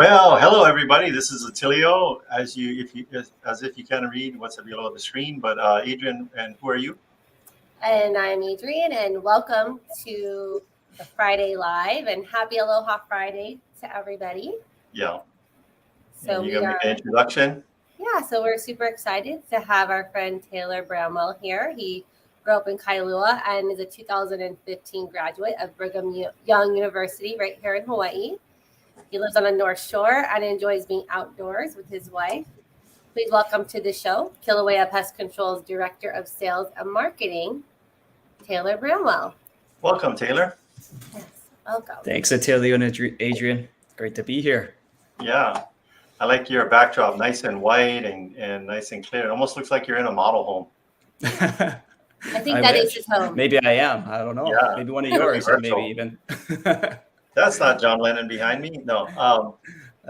Well, hello everybody. This is Attilio. As if you can read what's below the screen. But Adrian, and who are you? And I'm Adrian, and welcome to the Friday Live, and happy Aloha Friday to everybody. Yeah. So and you we gonna are, make the introduction? yeah, so we're super excited to have our friend Taylor Bramwell here. He grew up in Kailua and is a 2015 graduate of Brigham Young University right here in Hawaii. He lives on the North Shore and enjoys being outdoors with his wife. Please welcome to the show, Kilauea Pest Control's Director of Sales and Marketing, Taylor Bramwell. Welcome, Taylor. Yes, welcome. Thanks, Attilio and Adrian. Great to be here. Yeah, I like your backdrop, nice and white and nice and clear. It almost looks like you're in a model home. I think that is his home. Maybe I am. I don't know. Yeah. Maybe one of yours, or maybe even. That's not John Lennon behind me. No.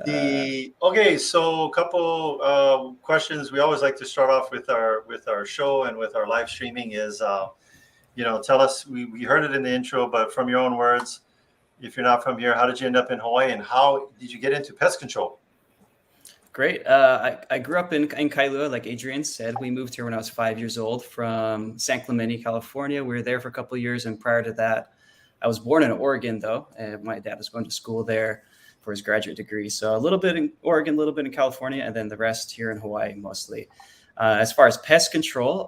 Okay, so a couple questions. We always like to start off with our show and with our live streaming is, tell us, we heard it in the intro, but from your own words, if you're not from here, how did you end up in Hawaii and how did you get into pest control? Great. I grew up in Kailua, like Adrian said. We moved here when I was 5 years old from San Clemente, California. We were there for a couple of years, and prior to that, I was born in Oregon, though, and my dad was going to school there for his graduate degree. So a little bit in Oregon, a little bit in California, and then the rest here in Hawaii mostly. As far as pest control,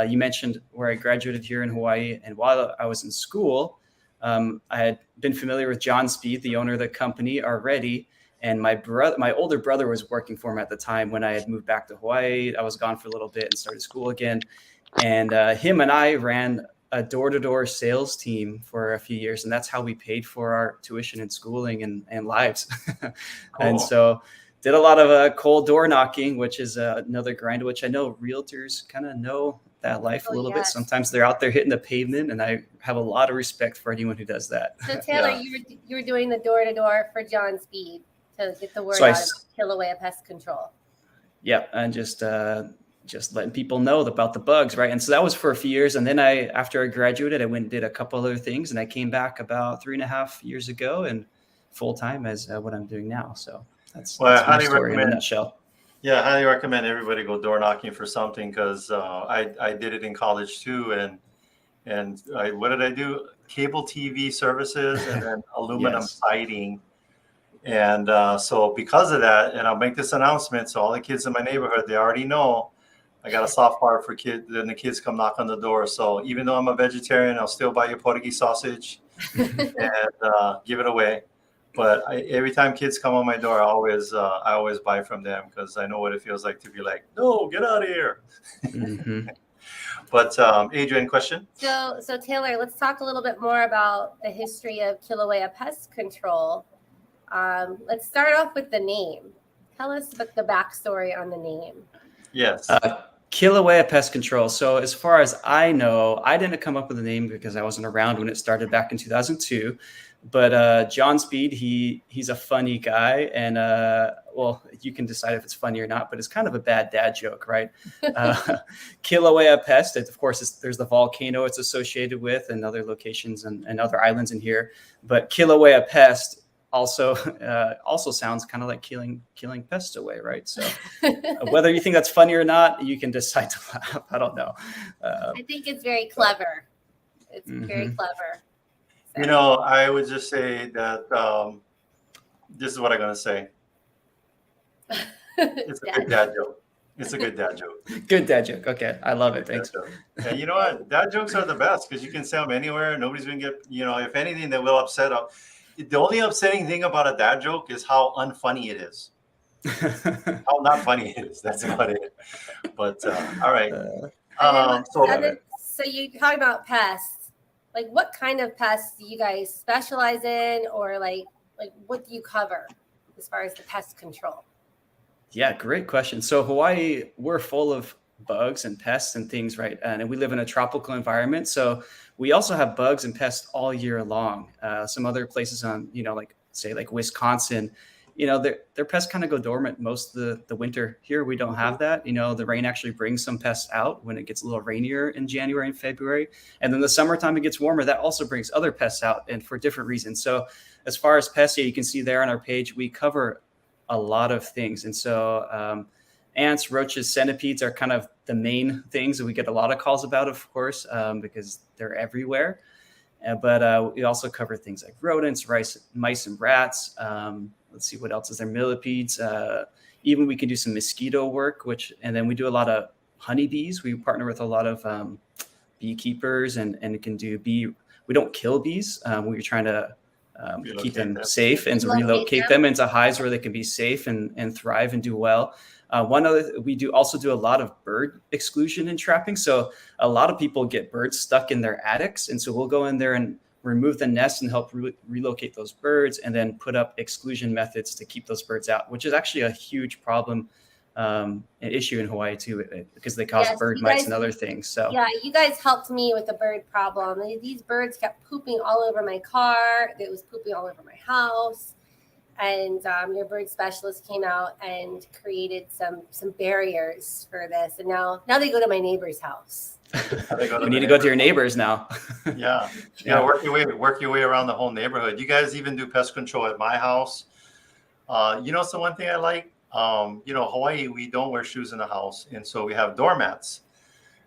you mentioned where I graduated here in Hawaii. And while I was in school, I had been familiar with John Speed, the owner of the company already. And my older brother was working for him at the time when I had moved back to Hawaii. I was gone for a little bit and started school again. And him and I ran a door-to-door sales team for a few years. And that's how we paid for our tuition and schooling and lives. Cool. And so did a lot of cold door knocking, which is another grind, which I know realtors kind of know that life a little bit. Sometimes they're out there hitting the pavement, and I have a lot of respect for anyone who does that. So Taylor, you were doing the door-to-door for John Speed to get the word out of Kilauea Pest Control. Yeah, and just letting people know about the bugs, right? And so that was for a few years. And then after I graduated, I went and did a couple other things, and I came back about 3.5 years ago and full-time as what I'm doing now. So that's my story in a nutshell. Yeah, I highly recommend everybody go door knocking for something because I did it in college too. And what did I do? Cable TV services and then aluminum siding. And so because of that, and I'll make this announcement, so all the kids in my neighborhood, they already know I got a soft part for kids. Then the kids come knock on the door. So even though I'm a vegetarian, I'll still buy you Portuguese sausage and give it away. But every time kids come on my door, I always buy from them because I know what it feels like to be like, no, get out of here. Mm-hmm. But Adrian, question? So Taylor, let's talk a little bit more about the history of Kilauea Pest Control. Let's start off with the name. Tell us about the backstory on the name. Yes. Kilauea Pest Control. So as far as I know, I didn't come up with the name because I wasn't around when it started back in 2002. But John Speed, he's a funny guy. And, well, you can decide if it's funny or not, but it's kind of a bad dad joke, right? Kilauea Pest, of course, there's the volcano it's associated with and other locations and other islands in here. But Kilauea Pest also sounds kind of like killing pests away, right? So whether you think that's funny or not, you can decide to laugh. I don't know. I think it's very clever. It's very clever. So. I would just say that this is what I'm going to say. It's a good dad joke. It's a good dad joke. Good dad joke. Okay. I love it. Thanks. And you know what? Dad jokes are the best because you can say them anywhere. Nobody's going to get, if anything, that will upset. The only upsetting thing about a dad joke is how unfunny it is. How not funny it is. That's about it. But all right. So you talk about pests. Like, what kind of pests do you guys specialize in, or like what do you cover as far as the pest control? Yeah, great question. So Hawaii, we're full of bugs and pests and things, right? And we live in a tropical environment, so we also have bugs and pests all year long. Some other places on, like Wisconsin, their pests kind of go dormant most of the winter. Here, we don't have that. The rain actually brings some pests out when it gets a little rainier in January and February. And then the summertime, it gets warmer. That also brings other pests out, and for different reasons. So as far as pests, you can see there on our page, we cover a lot of things. And so ants, roaches, centipedes are kind of the main things that we get a lot of calls about, of course, because they're everywhere. But we also cover things like rodents, mice, and rats. Let's see, what else is there? Millipedes. Even we can do some mosquito work, and then we do a lot of honeybees. We partner with a lot of beekeepers and can do bee. We don't kill bees. We're trying to keep them safe and to relocate them into hives where they can be safe and thrive and do well. We also do a lot of bird exclusion and trapping. So a lot of people get birds stuck in their attics. And so we'll go in there and remove the nest and help relocate those birds, and then put up exclusion methods to keep those birds out, which is actually a huge problem, an issue in Hawaii too, because they cause bird mites and other things. So yeah, you guys helped me with the bird problem. These birds kept pooping all over my car. It was pooping all over my house. And your bird specialist came out and created some barriers for this. And now they go to my neighbor's house. We need to go to your neighbors now. Yeah. Work your way around the whole neighborhood. You guys even do pest control at my house. So one thing I like, Hawaii, we don't wear shoes in the house. And so we have doormats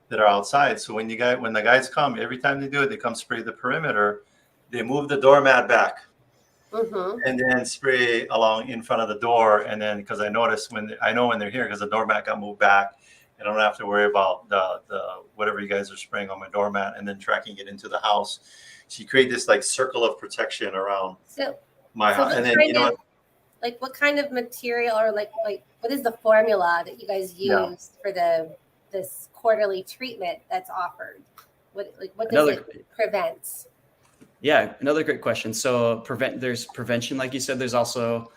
that are outside. So when the guys come, every time they do it, they come spray the perimeter. They move the doormat back. Mm-hmm. And then spray along in front of the door. And then, because I notice when they're here, because the doormat got moved back, I don't have to worry about the whatever you guys are spraying on my doormat and then tracking it into the house. So you create this like circle of protection around my house. And then like what kind of material, or like what is the formula that you guys use for this quarterly treatment that's offered? What does it prevent? Yeah, another great question. So there's prevention, like you said. There's also,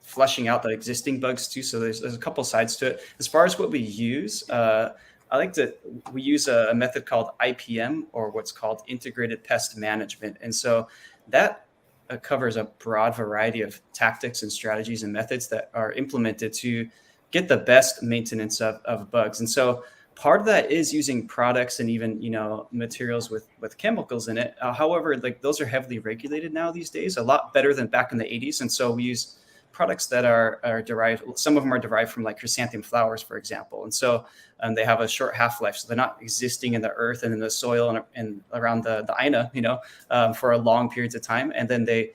flushing out the existing bugs too. So there's a couple sides to it. As far as what we use, we use a method called IPM, or what's called integrated pest management. And so that covers a broad variety of tactics and strategies and methods that are implemented to get the best maintenance of bugs. And so part of that is using products and even, materials with chemicals in it. However, like those are heavily regulated now these days, a lot better than back in the 80s. And so we use products that are derived. Some of them are derived from like chrysanthemum flowers, for example. And so they have a short half-life. So they're not existing in the earth and in the soil and around the Aina, for a long periods of time. And then they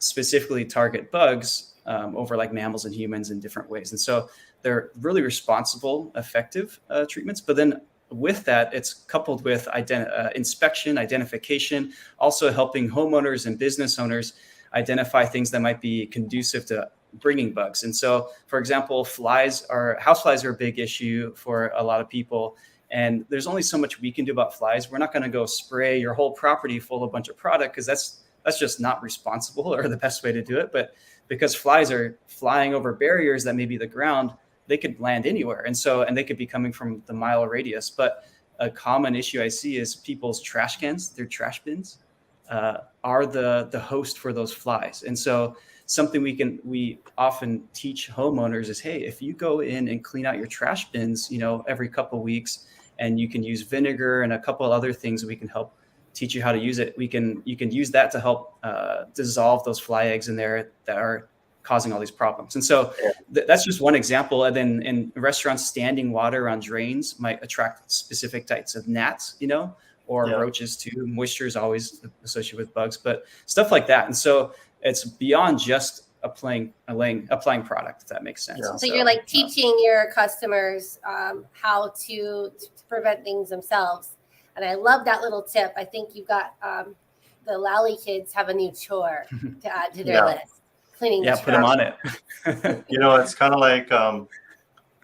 specifically target bugs over like mammals and humans in different ways. And so they're really responsible, effective treatments. But then with that, it's coupled with inspection, identification, also helping homeowners and business owners identify things that might be conducive to bringing bugs. And so, for example, house flies are a big issue for a lot of people. And there's only so much we can do about flies. We're not going to go spray your whole property full of a bunch of product, because that's just not responsible or the best way to do it. But because flies are flying over barriers that may be the ground, they could land anywhere. And they could be coming from the mile radius. But a common issue I see is people's trash cans, their trash bins, are the host for those flies. And so something we often teach homeowners is, hey, if you go in and clean out your trash bins, every couple of weeks, and you can use vinegar and a couple of other things, we can help teach you how to use it. You can use that to help dissolve those fly eggs in there that are causing all these problems. And so that's just one example. And then in restaurants, standing water on drains might attract specific types of gnats, or roaches too. Moisture is always associated with bugs, but stuff like that. And so it's beyond just applying product, if that makes sense. Yeah. So you're like teaching your customers how to prevent things themselves. And I love that little tip. I think you've got the Lally kids have a new chore to add to their list. Cleaning. Yeah, put them on it. It's kind of like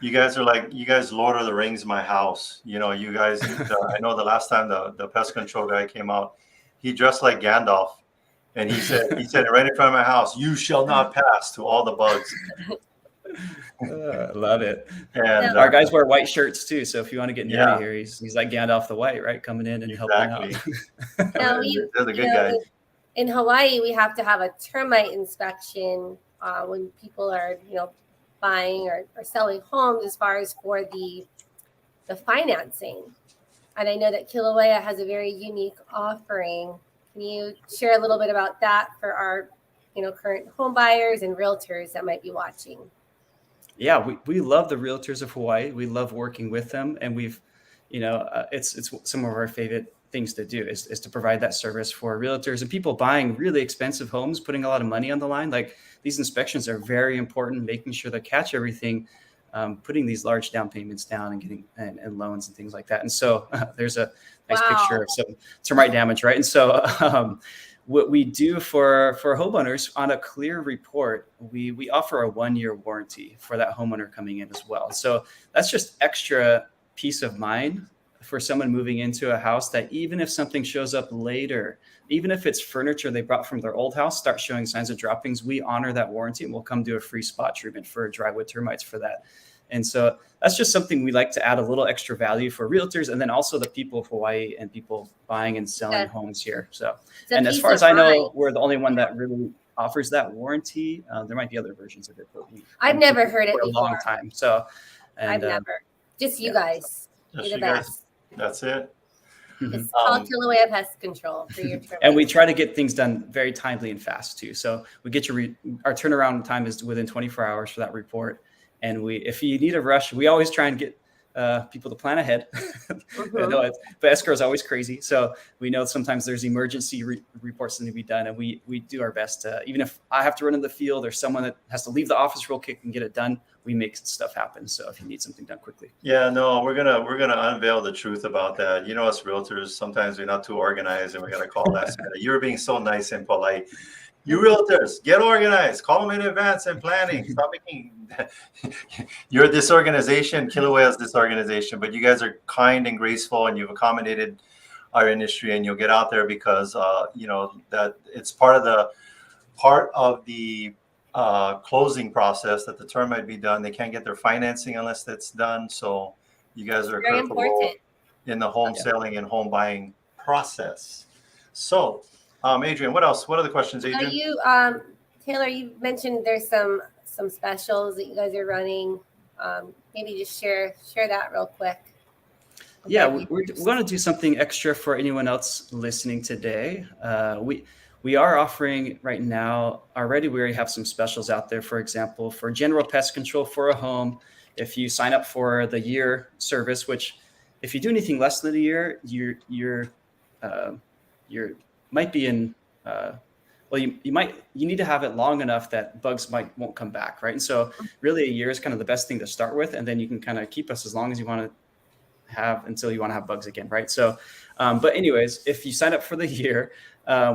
you guys Lord of the Rings my house. You guys. I know the last time the pest control guy came out, he dressed like Gandalf, and he said right in front of my house, "You shall not pass," to all the bugs. I love it. And our guys wear white shirts too. So if you want to get nerdy here, he's like Gandalf the White, right? Coming in and helping out. Now, they're the good guys. In Hawaii, we have to have a termite inspection when people are, buying or selling homes, as far as for the financing. And I know that Kilauea has a very unique offering. Can you share a little bit about that for our current home buyers and realtors that might be watching? Yeah, we love the realtors of Hawaii. We love working with them, and we've, it's some of our favorite things to do is to provide that service for realtors and people buying really expensive homes, putting a lot of money on the line. Like, these inspections are very important, making sure they catch everything, putting these large down payments down and getting and loans and things like that. And so there's a nice picture of some termite damage, right? And so what we do for homeowners on a clear report, we offer a 1-year warranty for that homeowner coming in as well. So that's just extra peace of mind for someone moving into a house, that even if something shows up later, even if it's furniture they brought from their old house, start showing signs of droppings, we honor that warranty and we'll come do a free spot treatment for drywood termites for that. And so that's just something we like to add a little extra value for realtors, and then also the people of Hawaii and people buying and selling homes here. So, and as far as I know, we're the only one that really offers that warranty. There might be other versions of it, but I've never heard it for a long time. So, and, I've never. Just you guys. Just You're the you best. guys. That's it. It's called Kilauea Pest Control for your termites. And we try to get things done very timely and fast too. So we get our turnaround time is within 24 hours for that report. And if you need a rush, we always try and get people to plan ahead. But escrow is always crazy. So we know sometimes there's emergency reports that need to be done. And we do our best to, even if I have to run in the field or someone that has to leave the office real quick and get it done, we make stuff happen. So if you need something done quickly. Yeah, no, we're gonna unveil the truth about that. Us realtors, sometimes we're not too organized and we gotta call last minute. You're being so nice and polite. You realtors, get organized. Call them in advance and planning. Stop making. You're this organization. Kilauea is this organization, but you guys are kind and graceful, and you've accommodated our industry, and you'll get out there because that it's part of the closing process that the term might be done. They can't get their financing unless that's done. So you guys are very critical important in the home selling and home buying process. So. Adrian, what else? What other questions, Adrian? Taylor, you mentioned there's some specials that you guys are running. Maybe just share that real quick. Yeah, we're going to do something extra for anyone else listening today. We are offering right now already. We already have some specials out there. For example, for general pest control for a home, if you sign up for the year service, which if you do anything less than a year, you're might be in you need to have it long enough that bugs won't come back, right? And so really a year is kind of the best thing to start with, and then you can kind of keep us as long as you want to have until you want to have bugs again, right? So but anyways, if you sign up for the year,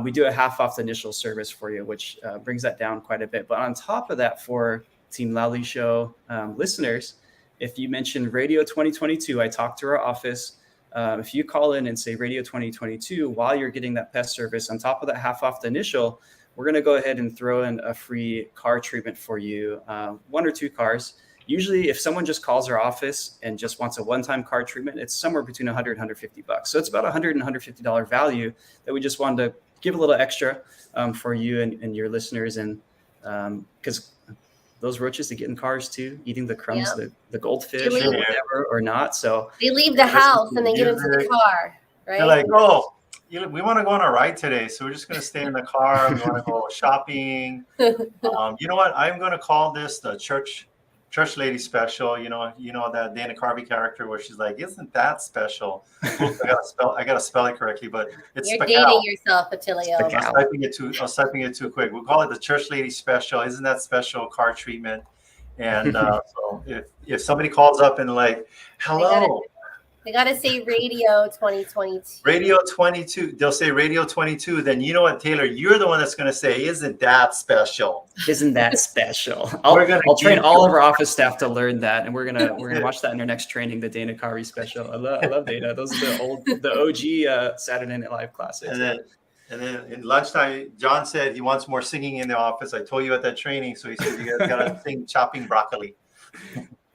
we do a half off the initial service for you, which brings that down quite a bit. But on top of that, for Team Lally Show listeners, if you mention Radio 2022, I talked to our office. If you call in and say Radio 2022 while you're getting that pest service, on top of that half off the initial, we're going to go ahead and throw in a free car treatment for you, 1 or 2 cars. Usually, if someone just calls our office and just wants a one-time car treatment, it's somewhere between $100 and $150. So it's about $100 and $150 value that we just wanted to give a little extra for you and your listeners, and because those roaches, they get in cars too, eating the crumbs, the goldfish or whatever, or not. So they leave the house and they get into the car, right? They're like, oh, we want to go on a ride today, so we're just going to stay in the car. We want to go shopping. You know what? I'm going to call this the church lady special. You know that Dana Carvey character where she's like, "Isn't that special?" Oops, I gotta spell it correctly, but it's you're Spacal. dating yourself, Attilio. I was typing it too quick. We'll call it the church lady special. Isn't that special car treatment? And so if somebody calls up and like, hello. They got to say Radio 2022. Radio 22. They'll say Radio 22. Then you know what, Taylor? You're the one that's going to say, isn't that special? Isn't that special? I'll train all of our office staff to learn that, and we're gonna watch that in our next training, the Dana Carvey special. I love Dana. Those are the OG Saturday Night Live classics. And then in lunchtime, John said he wants more singing in the office. I told you at that training, so he said you guys got to sing chopping broccoli.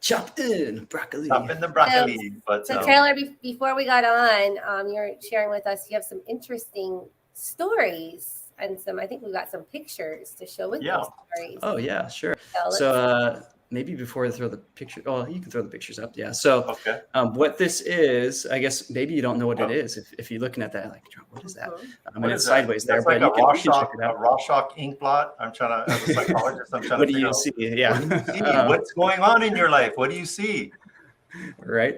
Chopped in broccoli. Chopping the broccoli. So Taylor, before we got on, you're sharing with us, you have some interesting stories and I think we got some pictures to show with those stories. Oh yeah, sure. So maybe before I throw the picture. Oh, you can throw the pictures up. Yeah. So Okay. what this is, I guess maybe you don't know what it is. If you're looking at that, like, what is that? Mhm. I What mean, is it's that? sideways there, That's like but you can check it A out. Rorschach ink blot. I'm trying to, as a psychologist, I'm trying What to do figure you out see? what do you Yeah. see? What's going on in your life? What do you see? Right.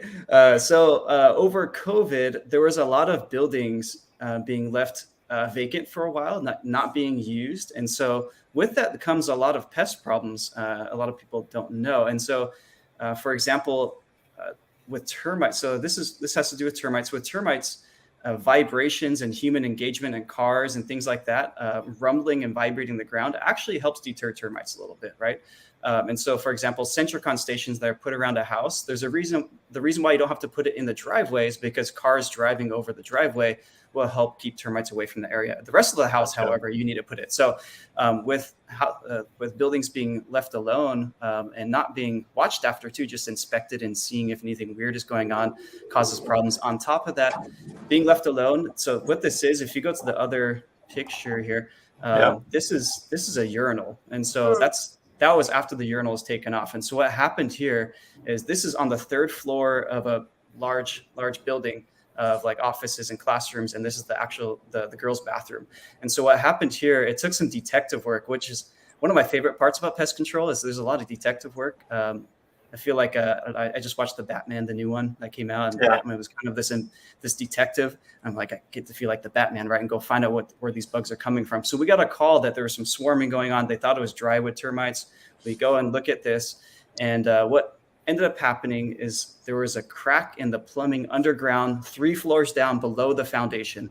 So over COVID, there was a lot of buildings being left vacant for a while, not being used. And so with that comes a lot of pest problems. A lot of people don't know. And so, for example, with termites, so this has to do with termites. With termites, vibrations and human engagement in cars and things like that, rumbling and vibrating the ground actually helps deter termites a little bit, right? And so, for example, Centricon stations that are put around a house, there's a reason. The reason why you don't have to put it in the driveway is because cars driving over the driveway will help keep termites away from the area. The rest of the house, Gotcha. however, you need to put it. So, with buildings being left alone and not being watched after too, just inspected and seeing if anything weird is going on, causes problems. On top of that, being left alone. So, what this is, if you go to the other picture here, Yeah. this is a urinal, and so that was after the urinal was taken off. And so what happened here is this is on the third floor of a large building of like offices and classrooms, and this is the girls' bathroom. And so what happened here, it took some detective work, which is one of my favorite parts about pest control. Is there's a lot of detective work. I feel like I just watched the Batman, the new one that came out, and Batman was kind of this detective. I'm like, I get to feel like the Batman, right, and go find out where these bugs are coming from. So we got a call that there was some swarming going on. They thought it was drywood termites. We go and look at this, and what ended up happening is there was a crack in the plumbing underground, 3 floors down below the foundation.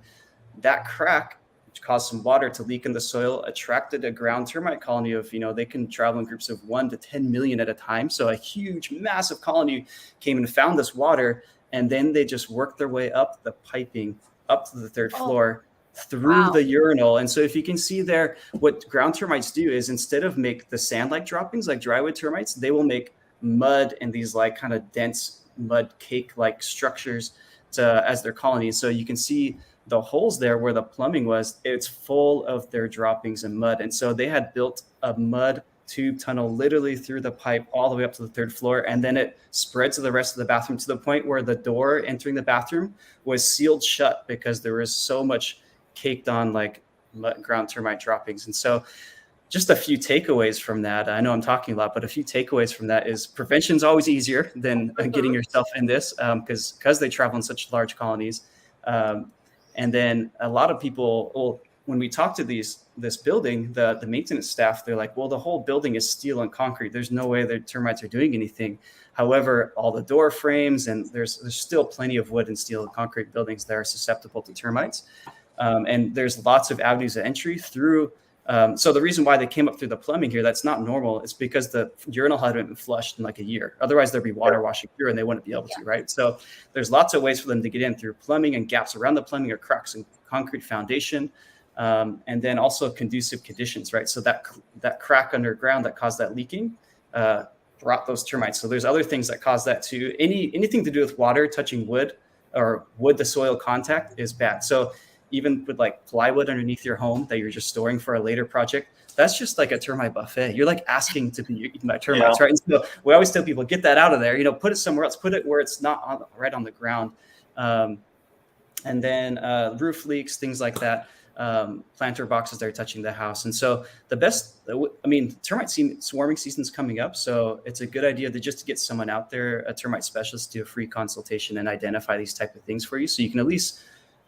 That crack, which caused some water to leak in the soil, attracted a ground termite colony of, they can travel in groups of 1 to 10 million at a time. So a huge, massive colony came and found this water, and then they just worked their way up the piping, up to the third floor through the urinal. And so if you can see there, what ground termites do is instead of make the sand-like droppings like drywood termites, they will make mud and these like kind of dense mud cake-like structures as their colonies. So you can see the holes there where the plumbing was, it's full of their droppings and mud. And so they had built a mud tube tunnel literally through the pipe all the way up to the third floor. And then it spread to the rest of the bathroom to the point where the door entering the bathroom was sealed shut because there was so much caked on like ground termite droppings. And so just a few takeaways from that. I know I'm talking a lot, but a few takeaways from that is prevention is always easier than getting yourself in this because they travel in such large colonies. And then a lot of people, when we talk to this building, the maintenance staff, they're like, well, the whole building is steel and concrete. There's no way the termites are doing anything. However, all the door frames and there's still plenty of wood and steel and concrete buildings that are susceptible to termites. And there's lots of avenues of entry through. So the reason why they came up through the plumbing here, that's not normal. It's because the urinal hadn't been flushed in like a year. Otherwise, there'd be water washing through and they wouldn't be able to, right? So there's lots of ways for them to get in through plumbing and gaps around the plumbing or cracks in concrete foundation. And then also conducive conditions, right? So that crack underground that caused that leaking brought those termites. So there's other things that cause that too. Anything to do with water touching wood or wood to soil contact is bad. So even with like plywood underneath your home that you're just storing for a later project, that's just like a termite buffet. You're like asking to be eaten by termites, right? And so we always tell people, get that out of there, put it somewhere else, put it where it's not right on the ground. And then roof leaks, things like that, planter boxes that are touching the house. And so termite swarming season's coming up. So it's a good idea to get someone out there, a termite specialist, do a free consultation and identify these type of things for you. So you can at least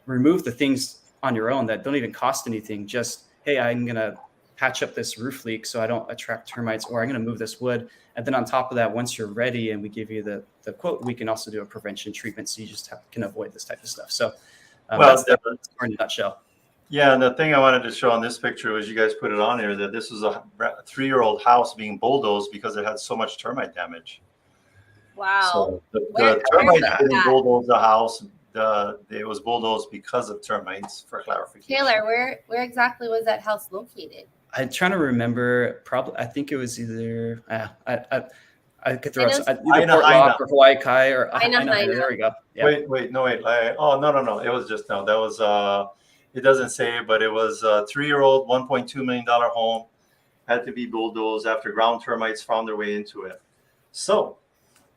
remove the things on your own that don't even cost anything. Just, hey, I'm going to patch up this roof leak so I don't attract termites, or I'm going to move this wood. And then on top of that, once you're ready and we give you the quote, we can also do a prevention treatment. So you just can avoid this type of stuff. So that's in a nutshell. Yeah. And the thing I wanted to show on this picture was you guys put it on there that this was a 3-year-old house being bulldozed because it had so much termite damage. Wow. So the termites didn't bulldoze the house. It was bulldozed because of termites, for clarification. Taylor, where exactly was that house located? I'm trying to remember. Probably, I think it was either I could throw either Port Rock or Hawaii Kai or Aina. There we go. Yeah. Wait. No. It was just no. That was it doesn't say, but it was a 3-year-old, $1.2 million home had to be bulldozed after ground termites found their way into it. So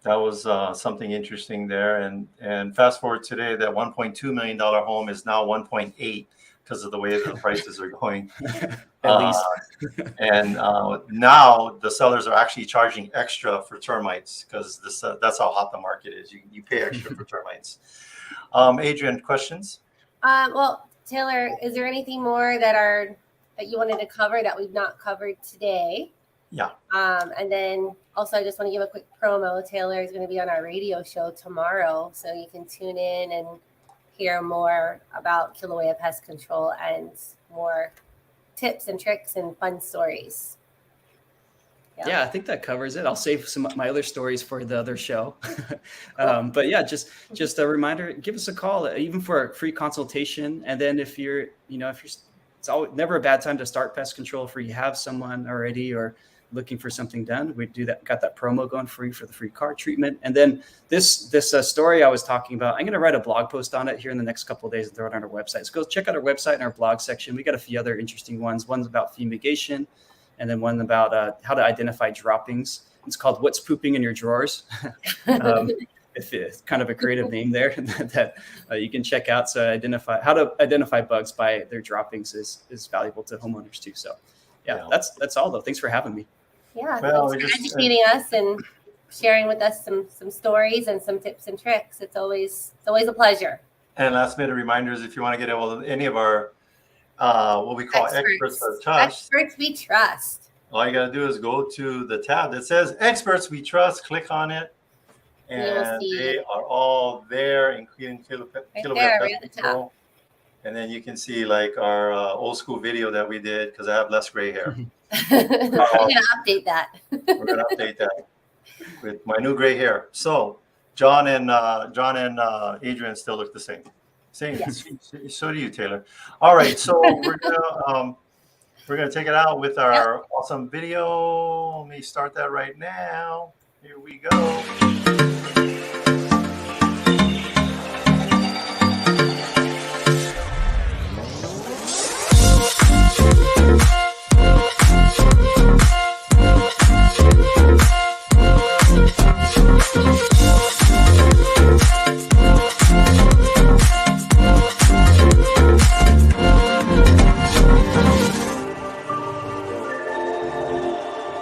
that was something interesting there. And fast forward today, that $1.2 million home is now 1.8 because of the way the prices are going. At least. And now the sellers are actually charging extra for termites because that's how hot the market is. You pay extra for termites. Adrian, questions? Well, Taylor, is there anything more that you wanted to cover that we've not covered today? Yeah. And then also, I just want to give a quick promo. Taylor is going to be on our radio show tomorrow, so you can tune in and hear more about Kilauea Pest Control and more tips and tricks and fun stories. Yeah, I think that covers it. I'll save some of my other stories for the other show. But yeah, just a reminder, give us a call, even for a free consultation. And then if you're, it's always never a bad time to start pest control if you have someone already or looking for something done. We do that, got that promo going free for the free car treatment. And then this story I was talking about, I'm going to write a blog post on it here in the next couple of days and throw it on our website. So go check out our website and our blog section. We got a few other interesting ones. One's about fumigation, and then one about how to identify droppings. It's called What's Pooping in Your Drawers. If it's kind of a creative name there that you can check out. So how to identify bugs by their droppings is valuable to homeowners too. So yeah. That's all though. Thanks for having me. Yeah, thanks for educating us and sharing with us some stories and some tips and tricks. It's always a pleasure. And last minute reminders, if you want to get able to any of our what we call experts we trust. Experts we trust. All you got to do is go to the tab that says Experts We Trust, click on it, and they are all there, including Kilauea Pest Control. And then you can see like our old school video that we did because I have less gray hair. We're gonna update that. We're gonna update that with my new gray hair. So John and Adrian still look the same. Yes. So do you, Taylor. All right, so we're gonna take it out with our awesome video. Let me start that right now. Here we go.